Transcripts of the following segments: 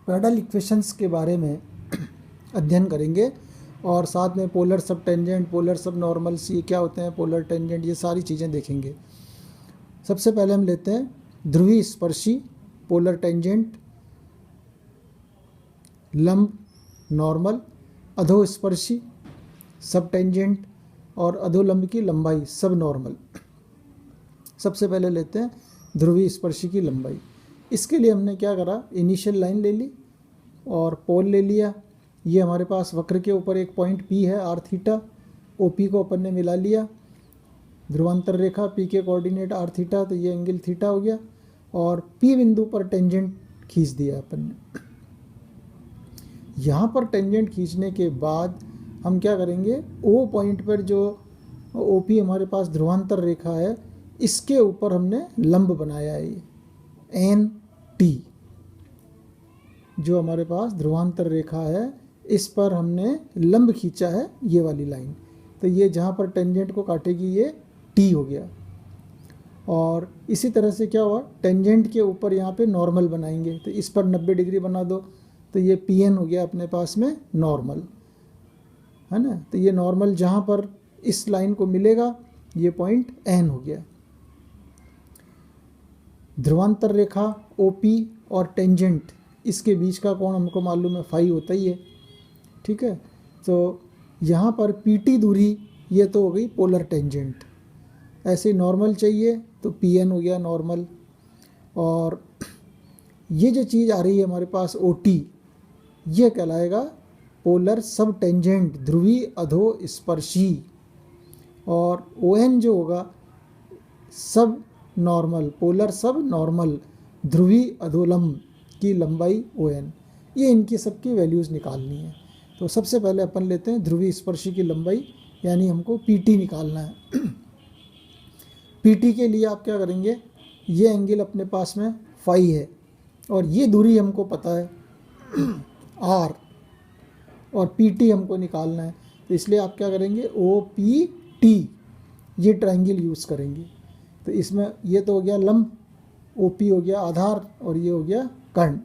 Pedal equations के बारे में अध्ययन करेंगे और साथ में polar sub tangent, polar sub normal, ये क्या होते हैं, पोलर टेंजेंट, ये सारी चीज़ें देखेंगे। सबसे पहले हम लेते हैं ध्रुवीय स्पर्शी, पोलर टेंजेंट, लंब नॉर्मल, अधोस्पर्शी सब टेंजेंट और अधोलंब की लंबाई सब नॉर्मल। सबसे पहले लेते हैं ध्रुवीय स्पर्शी की लंबाई। इसके लिए हमने क्या करा, इनिशियल लाइन ले ली और पोल ले लिया। ये हमारे पास वक्र के ऊपर एक पॉइंट P है, आर थीटा। OP को अपन ने मिला लिया, ध्रुवांतर रेखा P के कोऑर्डिनेट आर थीटा, तो ये एंगल थीटा हो गया। और P बिंदु पर टेंजेंट खींच दिया अपन ने। यहाँ पर टेंजेंट खींचने के बाद हम क्या करेंगे, O पॉइंट पर जो OP हमारे पास ध्रुवांतर रेखा है, इसके ऊपर हमने लंब बनाया है, ये NT जो हमारे पास ध्रुवांतर रेखा है, इस पर हमने लंब खींचा है, ये वाली लाइन। तो ये जहाँ पर टेंजेंट को काटेगी ये T हो गया। और इसी तरह से क्या हुआ, टेंजेंट के ऊपर यहाँ पे नॉर्मल बनाएंगे, तो इस पर 90 डिग्री बना दो, तो ये PN हो गया अपने पास में नॉर्मल, है ना। तो ये नॉर्मल जहाँ पर इस लाइन को मिलेगा, ये पॉइंट N हो गया। ध्रुवांतर रेखा OP और टेंजेंट, इसके बीच का कोण हमको मालूम है फाई होता ही है, ठीक है। तो यहाँ पर PT दूरी, ये तो हो गई पोलर टेंजेंट। ऐसे नॉर्मल चाहिए तो PN हो गया नॉर्मल। और ये जो चीज़ आ रही है हमारे पास OT, ये कहलाएगा पोलर सब टेंजेंट, ध्रुवीय अधोस्पर्शी। और ON जो होगा सब नॉर्मल, पोलर सब नॉर्मल, ध्रुवीय अधोलंब की लंबाई ON। ये इनकी सबकी वैल्यूज़ निकालनी है। तो सबसे पहले अपन लेते हैं ध्रुवीय स्पर्शी की लंबाई, यानी हमको PT निकालना है। PT के लिए आप क्या करेंगे, ये एंगल अपने पास में फाई है और ये दूरी हमको पता है R, और PT हमको निकालना है। तो इसलिए आप क्या करेंगे, OPT, ये ट्रायंगल यूज़ करेंगे। तो इसमें ये तो हो गया लंब, OP हो गया आधार और ये हो गया कर्ण।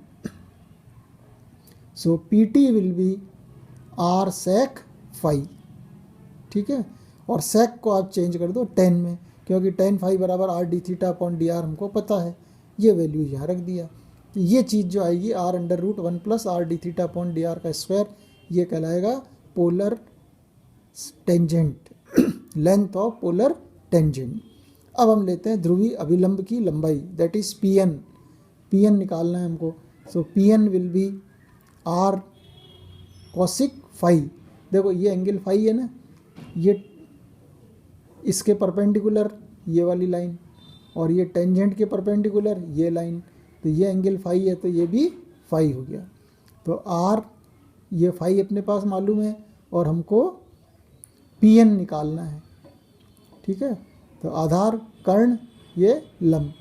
So PT will be R sec phi, ठीक है। और sec को आप चेंज कर दो 10 में, क्योंकि tan फाई बराबर R d theta upon D are हमको पता है, ये वैल्यू यहाँ रख दिया। तो ये चीज़ जो आएगी R under root 1 plus R d theta upon D R का स्क्वायर, ये कहलाएगा polar tangent, length of polar tangent. अब हम लेते हैं ध्रुवीय अभिलंब की लंबाई, दैट इज PN। PN निकालना है हमको। So PN will be R cosec phi. देखो ये एंगल फाई है ना, ये इसके परपेंडिकुलर ये वाली लाइन, और ये टेंजेंट के परपेंडिकुलर ये लाइन, तो ये एंगल फाई है, तो ये भी फाई हो गया। तो R, ये फाई अपने पास मालूम है और हमको PN निकालना है, ठीक है। तो आधार कर्ण, ये लंब।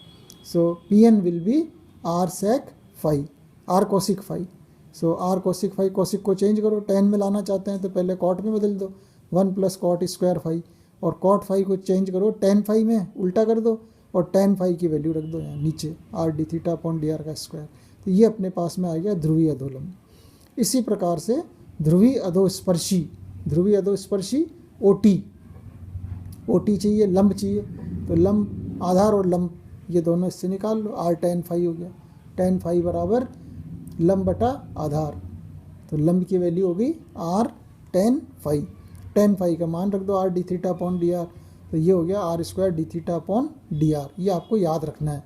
So PN will be R sec phi, R cosec phi. So R cosec phi, cosec को चेंज करो, 10 में लाना चाहते हैं तो पहले cot में बदल दो, 1 प्लस कॉट स्क्वायर फाई। और cot फाई को चेंज करो tan फाई में, उल्टा कर दो और tan फाई की वैल्यू रख दो यहाँ नीचे, R d theta upon D R का स्क्वायर। तो ये अपने पास में आ गया ध्रुवीय अधोलंब। इसी प्रकार से ध्रुवीय अधोस्पर्शी, ध्रुवीय अधोस्पर्शी OT चाहिए, लंब चाहिए, तो लंब, आधार और लंब, ये दोनों इससे निकाल लो। R tan फाई हो गया, tan फाई बराबर लंब बटा आधार, तो लंब की वैल्यू हो गई R tan phi. tan phi का मान रख दो R d theta upon D R, तो ये हो गया R square d theta upon D R. ये आपको याद रखना है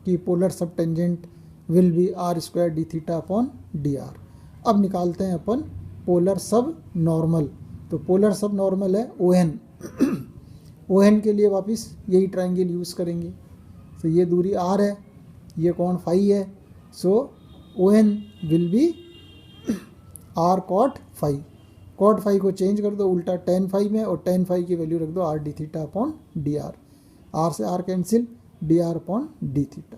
कि polar sub tangent will be R square d theta upon D R. अब निकालते हैं अपन पोलर सब नॉर्मल। तो पोलर सब नॉर्मल है ON। ON के लिए वापस यही ट्रायंगल यूज़ करेंगे। तो ये दूरी R है, ये कोण फाई है, so ON will be R cot phi. cot phi को चेंज कर दो उल्टा tan फाई में, और tan फाई की वैल्यू रख दो R d theta upon D are. R से R cancel, D R upon d theta.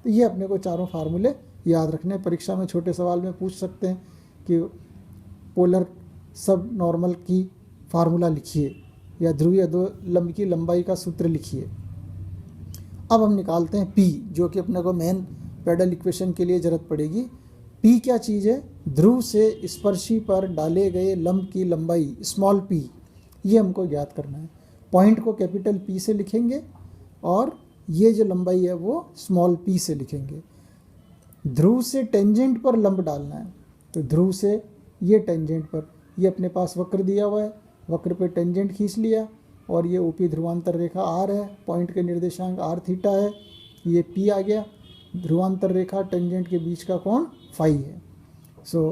तो ये अपने को चारों फार्मूले याद रखने, परीक्षा में छोटे सवाल में पूछ सकते हैं कि पोलर सब नॉर्मल की फार्मूला लिखिए या ध्रुवीय अधोलंब की लंबाई का सूत्र लिखिए। अब हम निकालते हैं P, जो कि अपने को मेन पैडल इक्वेशन के लिए ज़रूरत पड़ेगी। पी क्या चीज़ है? ध्रुव से स्पर्शी पर डाले गए लंब की लंबाई स्मॉल पी, ये हमको ज्ञात करना है। पॉइंट को कैपिटल पी से लिखेंगे और ये जो लंबाई है वो स्मॉल पी से लिखेंगे। ध्रुव से टेंजेंट पर लंब डालना है, तो ध्रुव से ये टेंजेंट पर, ये अपने पास वक्र दिया हुआ है, वक्र पे टेंजेंट खींच लिया और ये ओपी ध्रुवांतर रेखा आर है, पॉइंट के निर्देशांक आर थीटा है, ये पी आ गया, ध्रुवांतर रेखा टेंजेंट के बीच का कोण फाई है। सो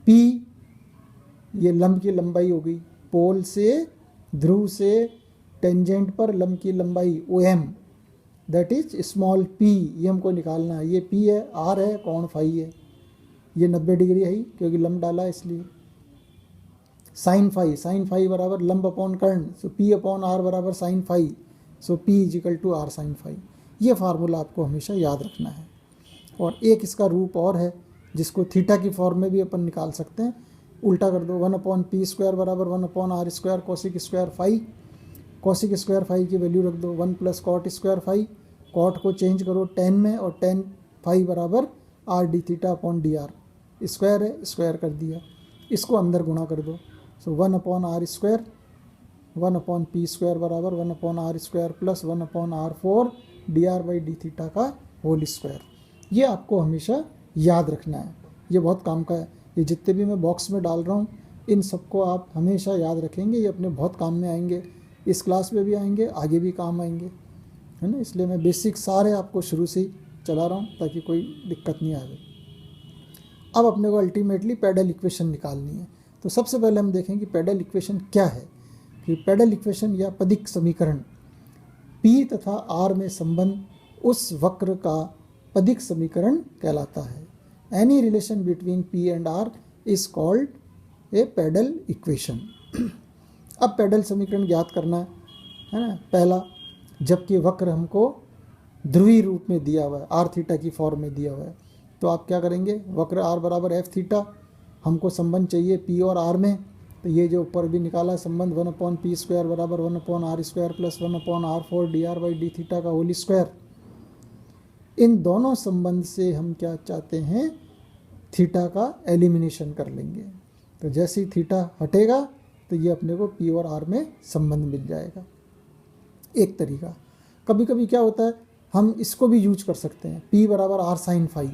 पी ये लंब की लंबाई हो गई, पोल से ध्रुव से टेंजेंट पर लंब की लंबाई O M, that is small P, ये हमको निकालना है। ये पी है, आर है, कोण फाई है, ये 90 डिग्री है क्योंकि लंब डाला है इसलिए। साइन फाई बराबर लंब अपॉन कर्ण, सो पी अपॉन आर बराबर sine phi, so P is equal to R sine phi. ये फार्मूला आपको हमेशा याद रखना है। और एक इसका रूप और है जिसको थीटा की फॉर्म में भी अपन निकाल सकते हैं, उल्टा कर दो, 1/p² बराबर 1/r² cosec square phi, cosec square phi की वैल्यू रख दो 1 + कॉट स्क्वायर फाई, कॉट को चेंज करो टेन में और टेन फाई बराबर R D theta upon D R, square है स्क्वायर कर दिया, इसको अंदर गुणा कर दो, सो 1/r², 1/p² बराबर 1/r² plus 1/r4 dr/d theta का होल स्क्वायर। ये आपको हमेशा याद रखना है, ये बहुत काम का है। ये जितने भी मैं बॉक्स में डाल रहा हूँ इन सबको आप हमेशा याद रखेंगे, ये अपने बहुत काम में आएंगे, इस क्लास में भी आएंगे, आगे भी काम आएंगे, है ना। इसलिए मैं बेसिक सारे आपको शुरू से ही चला रहा हूँ ताकि कोई दिक्कत नहीं आए। अब अपने को अल्टीमेटली पैडल इक्वेशन निकालनी है। तो सबसे पहले हम देखें कि पैडल इक्वेशन क्या है। कि पैडल इक्वेशन या पदिक समीकरण, पी तथा आर में संबंध उस वक्र का पदिक समीकरण कहलाता है। Any relation between P and R is called a pedal equation. अब पैडल समीकरण ज्ञात करना है ना। पहला, जबकि वक्र हमको ध्रुवीय रूप में दिया हुआ है, आर थीटा की फॉर्म में दिया हुआ है, तो आप क्या करेंगे, वक्र आर बराबर एफ थीटा, हमको संबंध चाहिए पी और आर में, तो ये जो ऊपर भी निकाला संबंध 1/p² बराबर 1/r² plus 1/r4 dr/d theta का होल स्क्वायर। इन दोनों संबंध से हम क्या चाहते हैं, थीटा का एलिमिनेशन कर लेंगे। तो जैसे ही थीटा हटेगा तो ये अपने को पी और आर में संबंध मिल जाएगा। एक तरीका, कभी कभी क्या होता है हम इसको भी यूज कर सकते हैं, पी बराबर आर साइन फाई,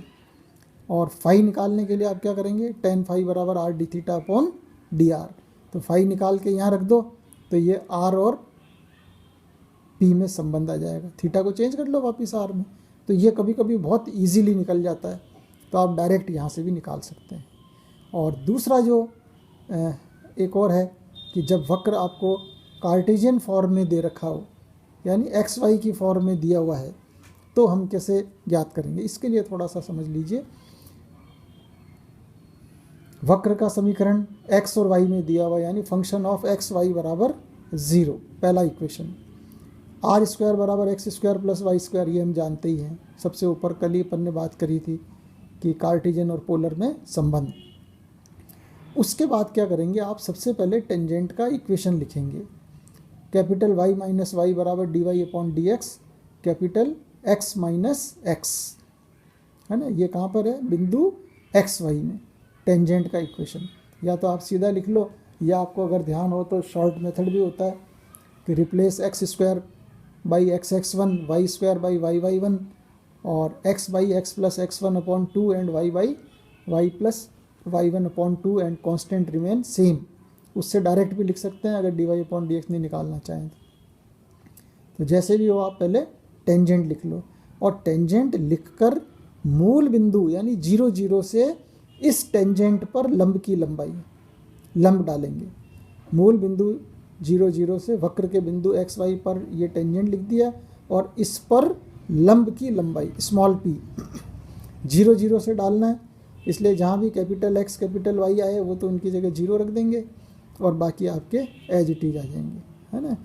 और फाई निकालने के लिए आप क्या करेंगे, टेन फाई बराबर R D theta upon D R. तो फाई निकाल के यहाँ रख दो तो ये आर और पी में संबंध आ जाएगा, थीटा को चेंज कर लो वापस आर में। तो ये कभी कभी बहुत इजीली निकल जाता है, तो आप डायरेक्ट यहाँ से भी निकाल सकते हैं। और दूसरा जो एक और है कि जब वक्र आपको कार्टेशियन फॉर्म में दे रखा हो, यानी एक्स वाई की फॉर्म में दिया हुआ है, तो हम कैसे ज्ञात करेंगे। इसके लिए थोड़ा सा समझ लीजिए। वक्र का समीकरण x और y में दिया हुआ, यानी फंक्शन ऑफ x y बराबर 0, पहला इक्वेशन। r² बराबर x² प्लस y², ये हम जानते ही हैं, सबसे ऊपर कल ही अपन ने बात करी थी कि कार्टेशियन और पोलर में संबंध। उसके बाद क्या करेंगे, आप सबसे पहले टेंजेंट का इक्वेशन लिखेंगे, कैपिटल y माइनस वाई बराबर dy upon dx, capital x minus x, है ना। ये कहाँ पर है, बिंदु x y में, टेंजेंट का इक्वेशन। या तो आप सीधा लिख लो, या आपको अगर ध्यान हो तो शॉर्ट मेथड भी होता है कि replace x² by x(x1), y² by y(y1) और x by x plus x1 upon 2 and y by y plus y1 upon 2 and constant remain same. उससे डायरेक्ट भी लिख सकते हैं अगर dy अपॉन dx नहीं निकालना चाहें तो जैसे भी हो आप पहले टेंजेंट लिख लो, और टेंजेंट लिखकर मूल बिंदु यानी 0 0 से इस टेंजेंट पर लंब की लंबाई, लंब डालेंगे। मूल बिंदु 0 0 से वक्र के बिंदु एक्स वाई पर ये टेंजेंट लिख दिया, और इस पर लंब की लंबाई स्मॉल p 0 0 से डालना है, इसलिए जहाँ भी कैपिटल x कैपिटल y आए वो तो उनकी जगह 0 रख देंगे और बाकी आपके एज इट इज आ जाएंगे, है ना।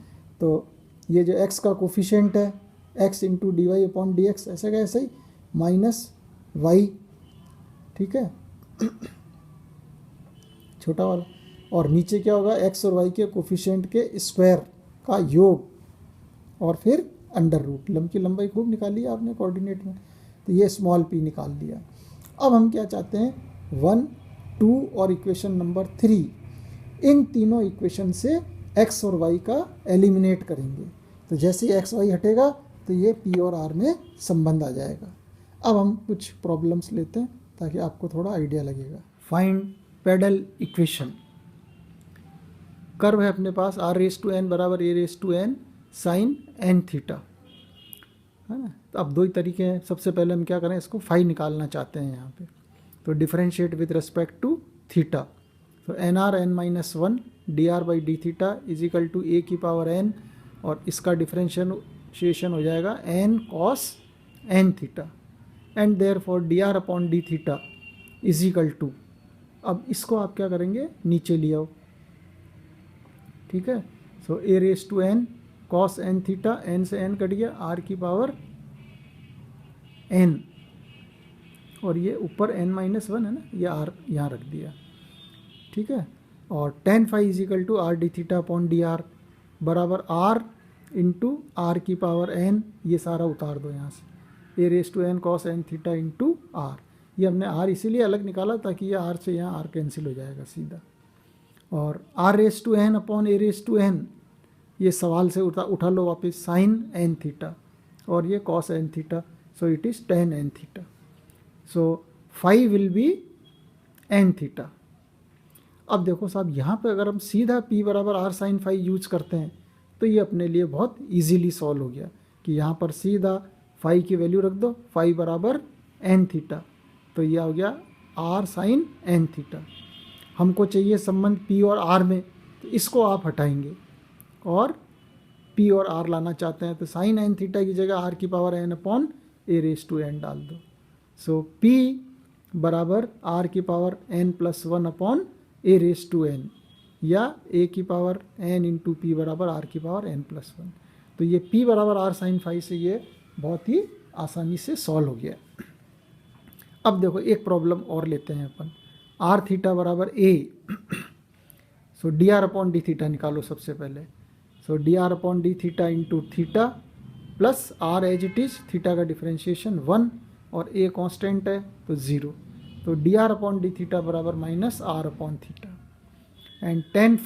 तो ये जो x का कोफिशिएंट है x into d y upon d x, ऐसा का ऐसा ही माइनस y, ठीक है, छोटा वाला, और नीचे क्या होगा, x और y के कोफिशिएंट के स्क्वायर का योग, और फिर अंडर रूट। लंब की लंबाई खूब निकाली आपने कोऑर्डिनेट में, तो ये स्मॉल p निकाल लिया। अब हम क्या चाहते हैं, 1, 2 और इक्वेशन नंबर 3, इन तीनों इक्वेशन से x और y का एलिमिनेट करेंगे। तो जैसे ही x y हटेगा तो ये p और r में संबंध आ जाएगा। अब हम कुछ प्रॉब्लम्स लेते हैं ताकि आपको थोड़ा आइडिया लगेगा। Find pedal equation. कर्व है अपने पास r⁴n बराबर a⁴n साइन n थीटा, है ना। तो अब दो ही तरीके हैं। सबसे पहले हम क्या करें, इसको फाई निकालना चाहते हैं यहाँ पे, तो differentiate with respect to theta. तो nr(n-1) dr/d θ is equal to a की पावर n, और इसका डिफरेंशिएशन हो जाएगा n cos n theta, and therefore dr/d θ is equal to, अब इसको आप क्या करेंगे, नीचे ले आओ, ठीक है। सो a⁴n cos n theta, n से n कट गया, r की पावर n, और ये ऊपर n-1 है ना, ये r यहाँ रख दिया, ठीक है। और tan phi is equal to r d theta upon dr बराबर r इंटू आर की पावर n, ये सारा उतार दो यहाँ से, a⁴n cos n theta into r। ये हमने r इसीलिए अलग निकाला ताकि ये r से यहाँ r कैंसिल हो जाएगा सीधा, और r⁴n अपॉन a⁴n, ये सवाल से उठा लो वापस, साइन n थीटा, और ये cos n theta, so it is tan n theta. So phi will be n theta. अब देखो साहब, यहाँ पे अगर हम सीधा p बराबर r साइन फाई यूज करते हैं तो ये अपने लिए बहुत इजीली सॉल्व हो गया कि यहाँ पर सीधा फाई की वैल्यू रख दो, फाई बराबर n थीटा, तो ये हो गया r साइन n थीटा। हमको चाहिए संबंध p और r में, तो इसको आप हटाएंगे और p और r लाना चाहते हैं, तो साइन n थीटा की जगह r की पावर n अपॉन a⁴n डाल दो। सो p बराबर r की पावर n+1 अपॉन a⁴n, या a की पावर n इंटू पी बराबर r की पावर n+1। तो ये p बराबर r साइन फाई से ये बहुत ही आसानी से सॉल्व हो गया। अब देखो एक प्रॉब्लम और लेते हैं अपन, r थीटा बराबर a, so dr upon d theta निकालो सबसे पहले। So dr upon d theta into theta plus r as it is, theta का डिफरेंशिएशन 1 और a कांस्टेंट है तो 0, तो dr अपॉन डी थीटा बराबर minus r upon theta, and tan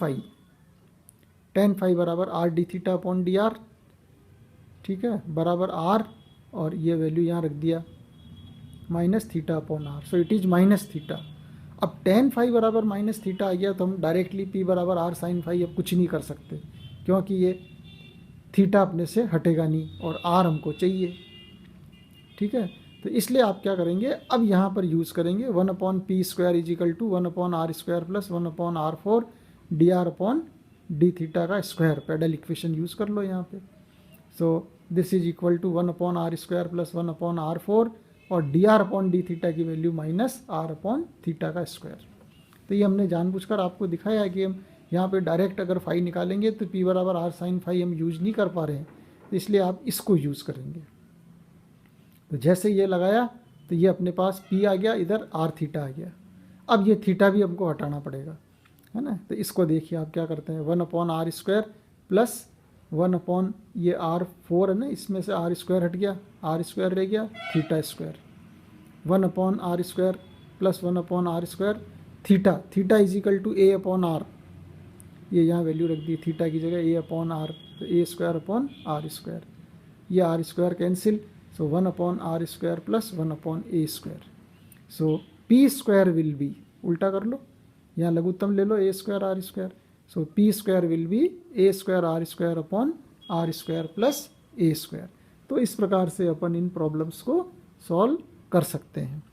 phi बराबर r d theta upon dr, ठीक है, बराबर r, और ये वैल्यू यहाँ रख दिया minus theta upon r, so it is minus theta. अब tan फाई बराबर माइनस थीटा आ गया तो हम डायरेक्टली p बराबर r साइन फाई अब कुछ नहीं कर सकते, क्योंकि ये थीटा अपने से हटेगा नहीं और r हमको चाहिए, ठीक है। तो इसलिए आप क्या करेंगे, अब यहाँ पर यूज़ करेंगे 1/p² is equal to 1/r² plus 1/r4 dr upon d theta का स्क्वायर, पेडल इक्वेशन यूज़ कर लो यहाँ पे। So this is equal to 1/r² plus 1/r4, और dr अपॉन डी थीटा की value minus r upon theta का square. तो ये हमने जानबूझकर आपको दिखाया है कि हम यहाँ पे डायरेक्ट अगर फाई निकालेंगे तो p बराबर r साइन फाई हम यूज नहीं कर पा रहे हैं, इसलिए आप इसको यूज़ करेंगे। तो जैसे ये लगाया तो ये अपने पास p आ गया, इधर r थीटा आ गया। अब ये थीटा भी हमको हटाना पड़ेगा, है ना। तो इसको देखिए आप क्या करते हैं, 1/r² प्लस 1 ये r4 है ना, इसमें से r² हट गया, r² रह गया, theta square, 1/r² plus 1/r², theta is equal to a/r, ये यहाँ वैल्यू रख दी थीटा की जगह a/r, तो a² अपॉन r², ये r² cancel, so 1/r² plus 1/a², so p² will be, उल्टा कर लो, यहाँ लघुत्तम ले लो a² r², so p² will be a² r² upon r² plus a²। तो इस प्रकार से अपन इन प्रॉब्लम्स को सॉल्व कर सकते हैं।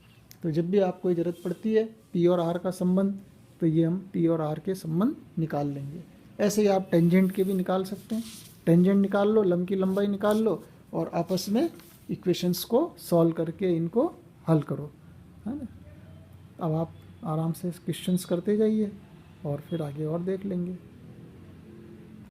तो जब भी आपको ज़रूरत पड़ती है p और r का संबंध, तो ये हम p और r के संबंध निकाल लेंगे। ऐसे ही आप टेंजेंट के भी निकाल सकते हैं, टेंजेंट निकाल लो, लंब की लंबाई निकाल लो, और आपस में इक्वेशंस को सॉल्व करके इनको हल करो, है ना। अब आप आराम से क्वेश्चंस करते जाइए और फिर आगे और देख लेंगे।